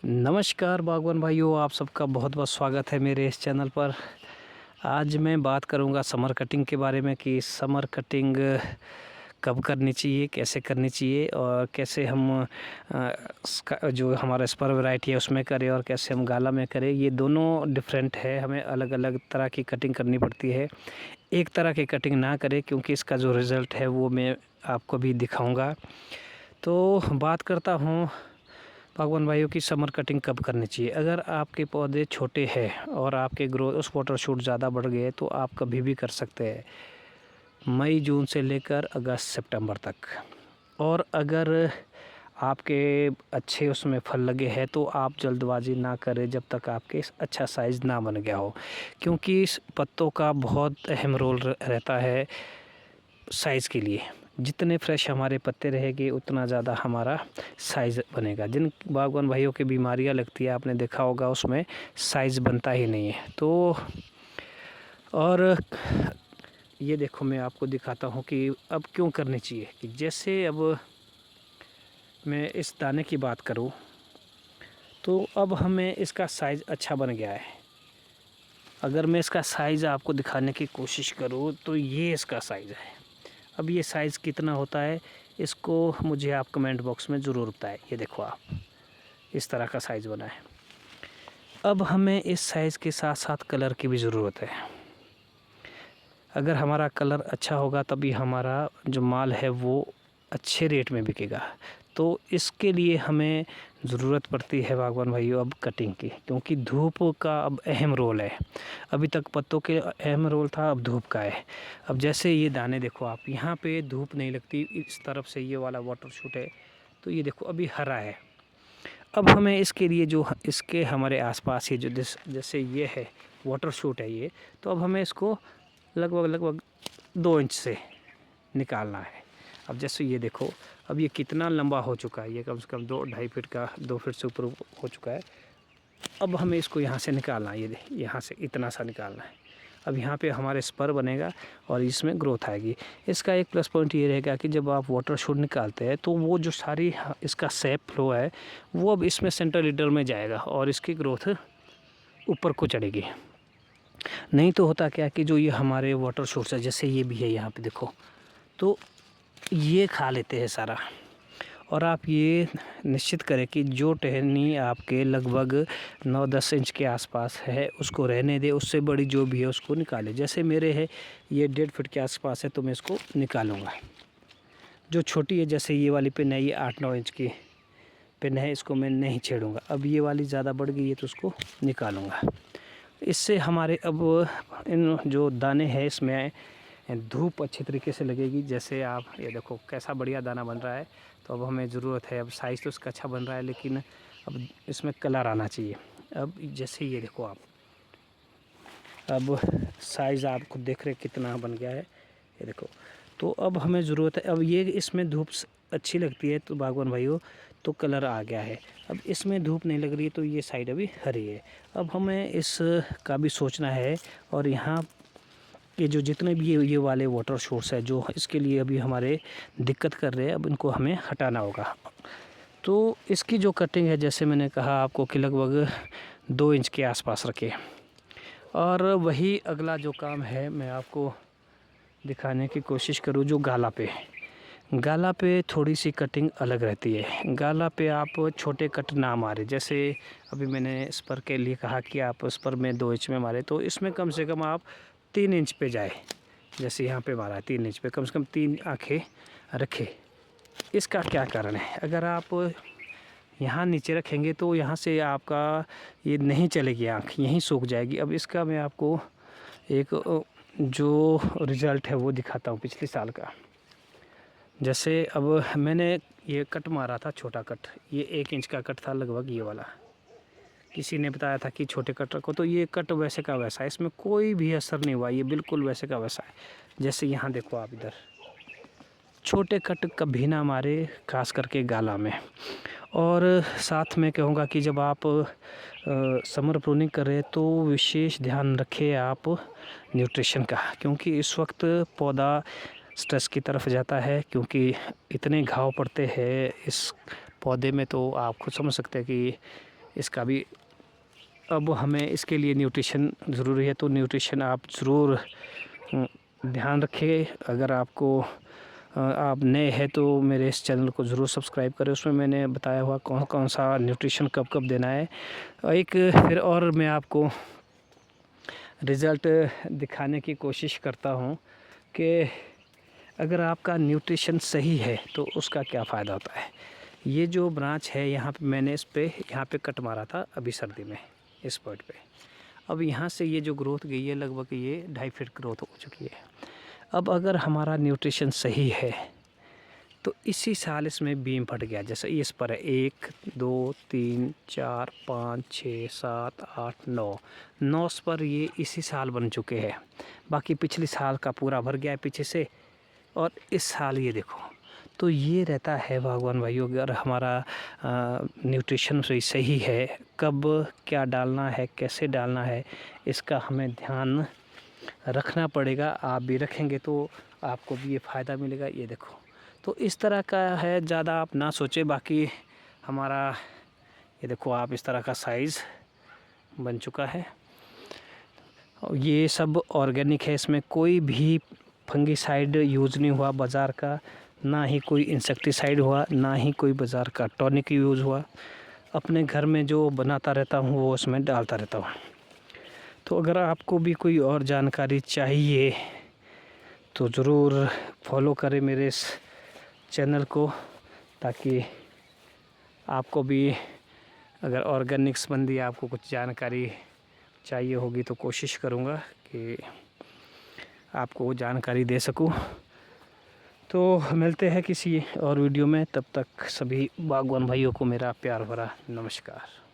नमस्कार बागवान भाइयों, आप सबका बहुत बहुत स्वागत है मेरे इस चैनल पर। आज मैं बात करूंगा समर कटिंग के बारे में कि समर कटिंग कब करनी चाहिए, कैसे करनी चाहिए और कैसे हम जो हमारा स्पर वैरायटी है उसमें करें और कैसे हम गाला में करें। ये दोनों डिफरेंट है, हमें अलग अलग तरह की कटिंग करनी पड़ती है। एक तरह की कटिंग ना करें क्योंकि इसका जो रिज़ल्ट है वो मैं आपको भी दिखाऊँगा। तो बात करता हूँ बागवान भाइयों की समर कटिंग कब करनी चाहिए। अगर आपके पौधे छोटे हैं और आपके ग्रोथ उस वाटर शूट ज़्यादा बढ़ गए तो आप कभी भी कर सकते हैं, मई जून से लेकर अगस्त सितंबर तक। और अगर आपके अच्छे उसमें फल लगे हैं तो आप जल्दबाजी ना करें जब तक आपके अच्छा साइज़ ना बन गया हो, क्योंकि इस पत्तों का बहुत अहम रोल रहता है साइज़ के लिए। जितने फ्रेश हमारे पत्ते रहेंगे उतना ज़्यादा हमारा साइज़ बनेगा। जिन बागवान भाइयों की बीमारियां लगती है आपने देखा होगा उसमें साइज़ बनता ही नहीं है। तो और ये देखो मैं आपको दिखाता हूँ कि अब क्यों करनी चाहिए। कि जैसे अब मैं इस दाने की बात करूँ तो अब हमें इसका साइज़ अच्छा बन गया है। अगर मैं इसका साइज़ आपको दिखाने की कोशिश करूँ तो ये इसका साइज़ है। अब ये साइज़ कितना होता है इसको मुझे आप कमेंट बॉक्स में ज़रूर बताएं। ये देखो आप, इस तरह का साइज़ बना है। अब हमें इस साइज़ के साथ साथ कलर की भी ज़रूरत है। अगर हमारा कलर अच्छा होगा तभी हमारा जो माल है वो अच्छे रेट में बिकेगा। तो इसके लिए हमें ज़रूरत पड़ती है बागवान भाइयों अब कटिंग की, क्योंकि धूप का अब अहम रोल है। अभी तक पत्तों के अहम रोल था, अब धूप का है। अब जैसे ये दाने देखो आप, यहाँ पे धूप नहीं लगती, इस तरफ से ये वाला वाटर शूट है तो ये देखो अभी हरा है। अब हमें इसके लिए जो इसके हमारे आसपास ये जो जैसे ये है वाटर शूट है ये, तो अब हमें इसको लगभग 2 इंच से निकालना है। अब जैसे ये देखो अब ये कितना लंबा हो चुका है, ये कम से कम 2-2.5 फीट का, 2 फीट से ऊपर हो चुका है। अब हमें इसको यहाँ से निकालना है, ये यहाँ से इतना सा निकालना है। अब यहाँ पे हमारे स्पर बनेगा और इसमें ग्रोथ आएगी। इसका एक प्लस पॉइंट ये रहेगा कि जब आप वाटर शूट निकालते हैं तो वो जो सारी इसका सेप फ्लो है वो अब इसमें सेंट्रल लीडर में जाएगा और इसकी ग्रोथ ऊपर को चढ़ेगी। नहीं तो होता क्या कि जो ये हमारे वाटर शूट्स है, जैसे ये भी है यहाँ पे देखो, तो ये खा लेते हैं सारा। और आप ये निश्चित करें कि जो टहनी आपके लगभग 9-10 इंच के आसपास है उसको रहने दें, उससे बड़ी जो भी है उसको निकालें। जैसे मेरे है ये 1.5 फीट के आसपास है तो मैं इसको निकालूँगा। जो छोटी है जैसे ये वाली पिन है, ये 8-9 इंच की पिन है, इसको मैं नहीं छेड़ूँगा। अब ये वाली ज़्यादा बढ़ गई है तो उसको निकालूँगा। इससे हमारे अब इन जो दाने हैं इसमें धूप अच्छी तरीके से लगेगी। जैसे आप ये देखो कैसा बढ़िया दाना बन रहा है। तो अब हमें ज़रूरत है, अब साइज़ तो इसका अच्छा बन रहा है लेकिन अब इसमें कलर आना चाहिए। अब जैसे ये देखो आप, अब साइज़ आप खुद देख रहे कितना बन गया है, ये देखो। तो अब हमें ज़रूरत है, अब ये इसमें धूप अच्छी लगती है तो बागवान भाइयों तो कलर आ गया है। अब इसमें धूप नहीं लग रही है तो ये साइड अभी हरी है। अब हमें इसका भी सोचना है और यहाँ ये जो जितने भी ये वाले वाटर सोर्स है जो इसके लिए अभी हमारे दिक्कत कर रहे हैं, अब इनको हमें हटाना होगा। तो इसकी जो कटिंग है जैसे मैंने कहा आपको कि लगभग 2 इंच के आसपास रखें। और वही अगला जो काम है मैं आपको दिखाने की कोशिश करूँ जो गाला पे थोड़ी सी कटिंग अलग रहती है। गाला पे आप छोटे कट ना मारे। जैसे अभी मैंने इस पर के लिए कहा कि आप उस पर में 2 इंच में मारे, तो इसमें कम से कम आप 3 इंच पे जाए। जैसे यहाँ पे मारा है 3 इंच पे, कम से कम 3 आँखें रखे। इसका क्या कारण है, अगर आप यहाँ नीचे रखेंगे तो यहाँ से आपका ये नहीं चलेगी, आँख यहीं सूख जाएगी। अब इसका मैं आपको एक जो रिज़ल्ट है वो दिखाता हूँ पिछले साल का। जैसे अब मैंने ये कट मारा था, छोटा कट, ये 1 इंच का कट था लगभग ये वाला। किसी ने बताया था कि छोटे कट रखो, तो ये कट वैसे का वैसा है, इसमें कोई भी असर नहीं हुआ, ये बिल्कुल वैसे का वैसा है। जैसे यहाँ देखो आप, इधर छोटे कट कभी ना मारे, खास करके गाला में। और साथ में कहूँगा कि जब आप समर प्रूनिंग कर रहे तो विशेष ध्यान रखें आप न्यूट्रिशन का, क्योंकि इस वक्त पौधा स्ट्रेस की तरफ जाता है। क्योंकि इतने घाव पड़ते हैं इस पौधे में तो आप खुद समझ सकते हैं कि इसका भी अब हमें इसके लिए न्यूट्रिशन ज़रूरी है, तो न्यूट्रिशन आप ज़रूर ध्यान रखिए। अगर आपको आप नए हैं तो मेरे इस चैनल को ज़रूर सब्सक्राइब करें। उसमें मैंने बताया हुआ कौन कौन सा न्यूट्रिशन कब कब देना है। एक फिर और मैं आपको रिज़ल्ट दिखाने की कोशिश करता हूँ कि अगर आपका न्यूट्रिशन सही है तो उसका क्या फ़ायदा होता है। ये जो ब्रांच है यहाँ पे मैंने यहाँ पे कट मारा था अभी सर्दी में इस पॉइंट पे। अब यहाँ से ये जो ग्रोथ गई है लगभग ये 2.5 फीट ग्रोथ हो चुकी है। अब अगर हमारा न्यूट्रिशन सही है तो इसी साल इसमें बीम फट गया। जैसे इस पर है 1 2 3 4 5 6 7 8 9 पर ये इसी साल बन चुके हैं। बाकी पिछले साल का पूरा भर गया है पीछे से, और इस साल ये देखो। तो ये रहता है बागवान भाइयों, अगर हमारा न्यूट्रिशन सही है, कब क्या डालना है, कैसे डालना है, इसका हमें ध्यान रखना पड़ेगा। आप भी रखेंगे तो आपको भी ये फ़ायदा मिलेगा। ये देखो, तो इस तरह का है, ज़्यादा आप ना सोचें। बाकी हमारा ये देखो आप इस तरह का साइज़ बन चुका है। ये सब ऑर्गेनिक है, इसमें कोई भी फंगीसाइड यूज़ नहीं हुआ बाज़ार का, ना ही कोई इंसेक्टिसाइड हुआ, ना ही कोई बाज़ार का टॉनिक यूज़ हुआ। अपने घर में जो बनाता रहता हूँ वो उसमें डालता रहता हूँ। तो अगर आपको भी कोई और जानकारी चाहिए तो ज़रूर फॉलो करें मेरे इस चैनल को, ताकि आपको भी अगर ऑर्गेनिक संबंधी आपको कुछ जानकारी चाहिए होगी तो कोशिश करूँगा कि आपको जानकारी दे सकूँ। तो मिलते हैं किसी और वीडियो में, तब तक सभी बागवान भाइयों को मेरा प्यार भरा नमस्कार।